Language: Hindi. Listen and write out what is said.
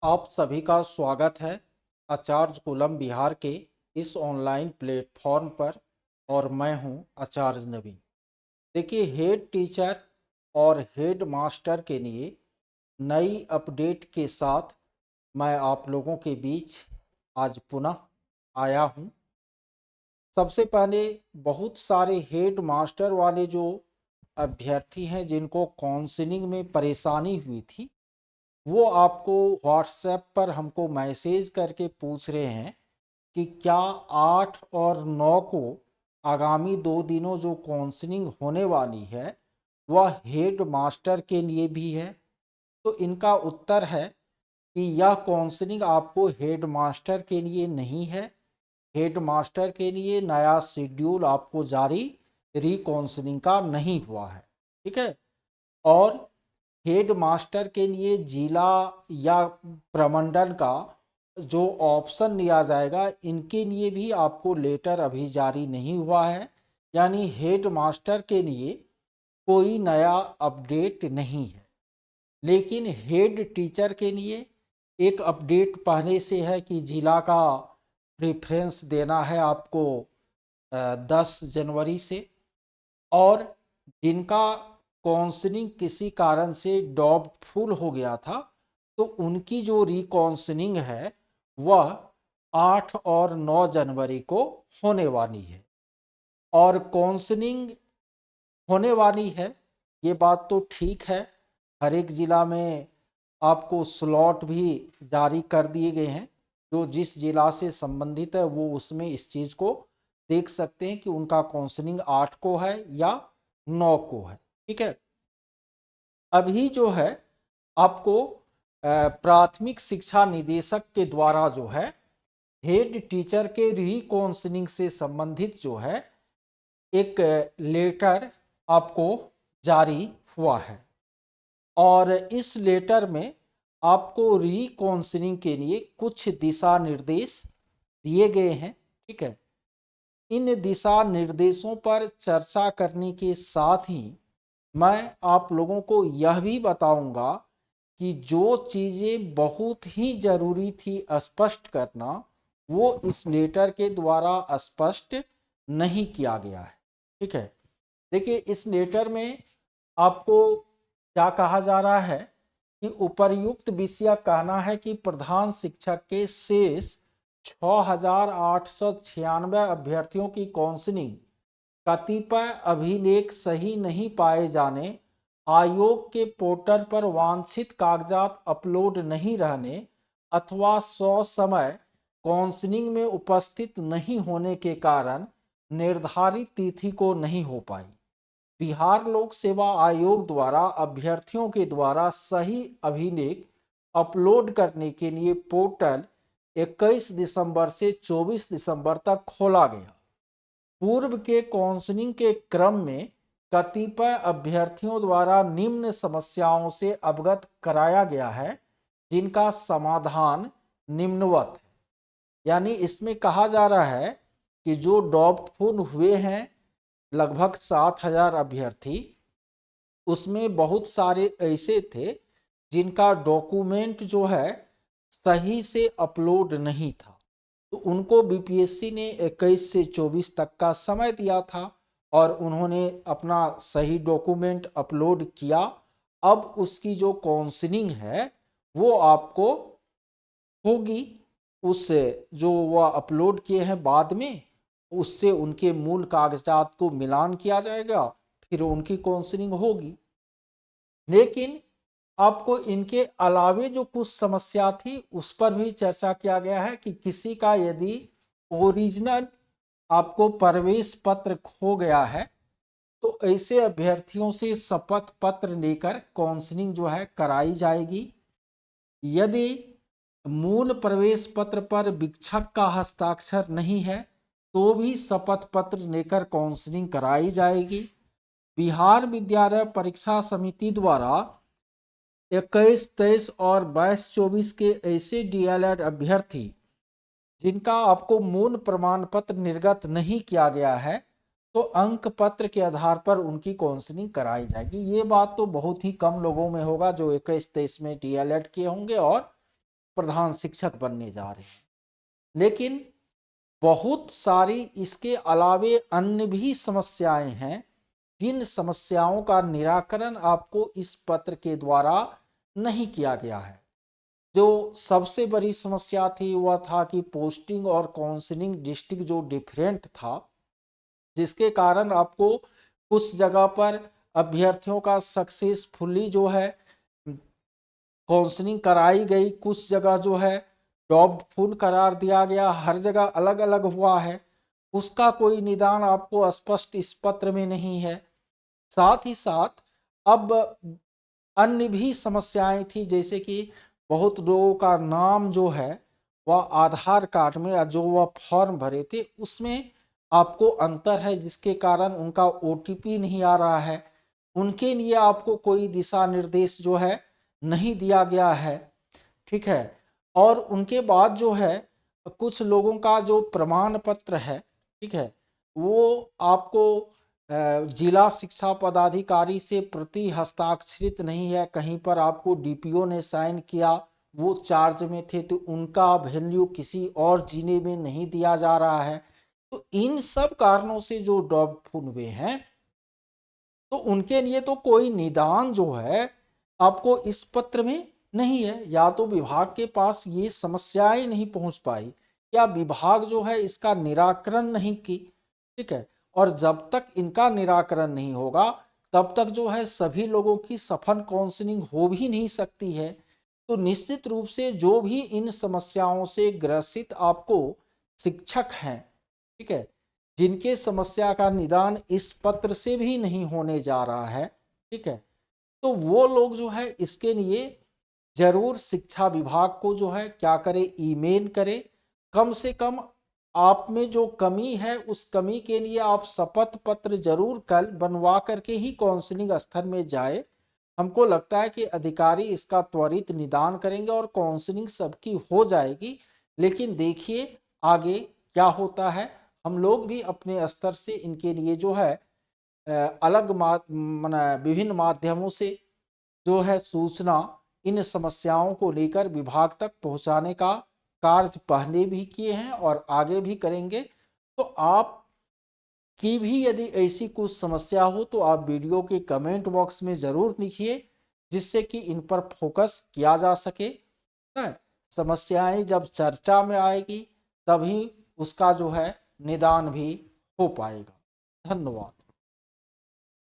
आप सभी का स्वागत है आचार्य कुलम बिहार के इस ऑनलाइन प्लेटफॉर्म पर। और मैं हूं आचार्य नवीन। देखिए, हेड टीचर और हेड मास्टर के लिए नई अपडेट के साथ मैं आप लोगों के बीच आज पुनः आया हूं। सबसे पहले बहुत सारे हेड मास्टर वाले जो अभ्यर्थी हैं जिनको काउंसलिंग में परेशानी हुई थी, वो आपको व्हाट्सएप पर हमको मैसेज करके पूछ रहे हैं कि क्या 8 और 9 को आगामी 2 दिनों जो काउंसलिंग होने वाली है वह हेड मास्टर के लिए भी है। तो इनका उत्तर है कि यह काउंसलिंग आपको हेड मास्टर के लिए नहीं है। हेड मास्टर के लिए नया शेड्यूल आपको जारी री काउंसलिंग का नहीं हुआ है। ठीक है। और हेड मास्टर के लिए जिला या प्रमंडल का जो ऑप्शन लिया जाएगा, इनके लिए भी आपको लेटर अभी जारी नहीं हुआ है। यानी हेड मास्टर के लिए कोई नया अपडेट नहीं है। लेकिन हेड टीचर के लिए एक अपडेट पहले से है कि जिला का प्रेफरेंस देना है आपको 10 जनवरी से। और जिनका काउंसलिंग किसी कारण से डाउटफुल हो गया था, तो उनकी जो रिकाउंसलिंग है वह 8 और 9 जनवरी को होने वाली है। और काउंसलिंग होने वाली है, ये बात तो ठीक है। हर एक ज़िला में आपको स्लॉट भी जारी कर दिए गए हैं। जो जिस ज़िला से संबंधित है वो उसमें इस चीज़ को देख सकते हैं कि उनका काउंसलिंग 8 को है या 9 को है। ठीक है। अभी जो है आपको प्राथमिक शिक्षा निदेशक के द्वारा जो है हेड टीचर के री काउंसलिंग से संबंधित जो है एक लेटर आपको जारी हुआ है। और इस लेटर में आपको री काउंसलिंग के लिए कुछ दिशा निर्देश दिए गए हैं। ठीक है। इन दिशा निर्देशों पर चर्चा करने के साथ ही मैं आप लोगों को यह भी बताऊंगा कि जो चीज़ें बहुत ही ज़रूरी थी स्पष्ट करना, वो इस लेटर के द्वारा स्पष्ट नहीं किया गया है। ठीक है। देखिए, इस लेटर में आपको क्या कहा जा रहा है कि उपर्युक्त विषय कहना है कि प्रधान शिक्षक के शेष 6,896 अभ्यर्थियों की काउंसलिंग कतिपय अभिलेख सही नहीं पाए जाने, आयोग के पोर्टल पर वांछित कागजात अपलोड नहीं रहने अथवा ससमय काउंसलिंग में उपस्थित नहीं होने के कारण निर्धारित तिथि को नहीं हो पाई। बिहार लोक सेवा आयोग द्वारा अभ्यर्थियों के द्वारा सही अभिलेख अपलोड करने के लिए पोर्टल 21 दिसंबर से 24 दिसंबर तक खोला गया। पूर्व के काउंसलिंग के क्रम में कतिपय अभ्यर्थियों द्वारा निम्न समस्याओं से अवगत कराया गया है, जिनका समाधान निम्नवत है। यानी इसमें कहा जा रहा है कि जो डाउटफुल हुए हैं लगभग 7,000 अभ्यर्थी, उसमें बहुत सारे ऐसे थे जिनका डॉक्यूमेंट जो है सही से अपलोड नहीं था। तो उनको बीपीएससी ने 21 से 24 तक का समय दिया था और उन्होंने अपना सही डॉक्यूमेंट अपलोड किया। अब उसकी जो काउंसलिंग है वो आपको होगी, उस जो वह अपलोड किए हैं बाद में उससे उनके मूल कागजात को मिलान किया जाएगा, फिर उनकी काउंसलिंग होगी। लेकिन आपको इनके अलावे जो कुछ समस्या थी उस पर भी चर्चा किया गया है कि किसी का यदि ओरिजिनल आपको प्रवेश पत्र खो गया है तो ऐसे अभ्यर्थियों से शपथ पत्र लेकर काउंसलिंग जो है कराई जाएगी। यदि मूल प्रवेश पत्र पर शिक्षक का हस्ताक्षर नहीं है तो भी शपथ पत्र लेकर काउंसलिंग कराई जाएगी। बिहार विद्यालय परीक्षा समिति द्वारा 21, 23 और 22, 24 के ऐसे डीएलएड अभ्यर्थी जिनका आपको मूल प्रमाण पत्र निर्गत नहीं किया गया है, तो अंक पत्र के आधार पर उनकी काउंसलिंग कराई जाएगी। ये बात तो बहुत ही कम लोगों में होगा जो 21, 23 में डीएलएड किए होंगे और प्रधान शिक्षक बनने जा रहे हैं। लेकिन बहुत सारी इसके अलावे अन्य भी समस्याएं हैं, जिन समस्याओं का निराकरण आपको इस पत्र के द्वारा नहीं किया गया है। जो सबसे बड़ी समस्या थी वह था कि पोस्टिंग और काउंसलिंग डिस्ट्रिक्ट जो डिफरेंट था, जिसके कारण आपको कुछ जगह पर अभ्यर्थियों का सक्सेसफुली जो है काउंसलिंग कराई गई, कुछ जगह जो है डाउटफुल करार दिया गया, हर जगह अलग अलग हुआ है। उसका कोई निदान आपको स्पष्ट इस पत्र में नहीं है। साथ ही साथ अब अन्य भी समस्याएं थी, जैसे कि बहुत लोगों का नाम जो है वह आधार कार्ड में या जो वह फॉर्म भरे थे उसमें आपको अंतर है, जिसके कारण उनका ओटीपी नहीं आ रहा है। उनके लिए आपको कोई दिशा निर्देश जो है नहीं दिया गया है, ठीक है। और उनके बाद जो है कुछ लोगों का जो प्रमाण पत्र है, ठीक है, वो आपको जिला शिक्षा पदाधिकारी से प्रति हस्ताक्षरित नहीं है, कहीं पर आपको डीपीओ ने साइन किया, वो चार्ज में थे तो उनका वैल्यू किसी और जिले में नहीं दिया जा रहा है। तो इन सब कारणों से जो डाउटफुल हुए हैं, तो उनके लिए तो कोई निदान जो है आपको इस पत्र में नहीं है। या तो विभाग के पास ये समस्याएं नहीं पहुंच पाई, या विभाग जो है इसका निराकरण नहीं की, ठीक है। और जब तक इनका निराकरण नहीं होगा तब तक जो है सभी लोगों की सफल काउंसलिंग हो भी नहीं सकती है। तो निश्चित रूप से जो भी इन समस्याओं से ग्रसित आपको शिक्षक हैं, ठीक है, जिनके समस्या का निदान इस पत्र से भी नहीं होने जा रहा है, ठीक है, तो वो लोग जो है इसके लिए जरूर शिक्षा विभाग को जो है क्या करे, ईमेल करे। कम से कम आप में जो कमी है उस कमी के लिए आप शपथ पत्र जरूर कल बनवा करके ही काउंसलिंग स्तर में जाए। हमको लगता है कि अधिकारी इसका त्वरित निदान करेंगे और काउंसलिंग सबकी हो जाएगी। लेकिन देखिए आगे क्या होता है। हम लोग भी अपने स्तर से इनके लिए जो है अलग विभिन्न माध्यमों से जो है सूचना इन समस्याओं को लेकर विभाग तक पहुंचाने का कार्य पहले भी किए हैं और आगे भी करेंगे। तो आप की भी यदि ऐसी कुछ समस्या हो तो आप वीडियो के कमेंट बॉक्स में ज़रूर लिखिए, जिससे कि इन पर फोकस किया जा सके। समस्याएं जब चर्चा में आएगी तभी उसका जो है निदान भी हो पाएगा। धन्यवाद।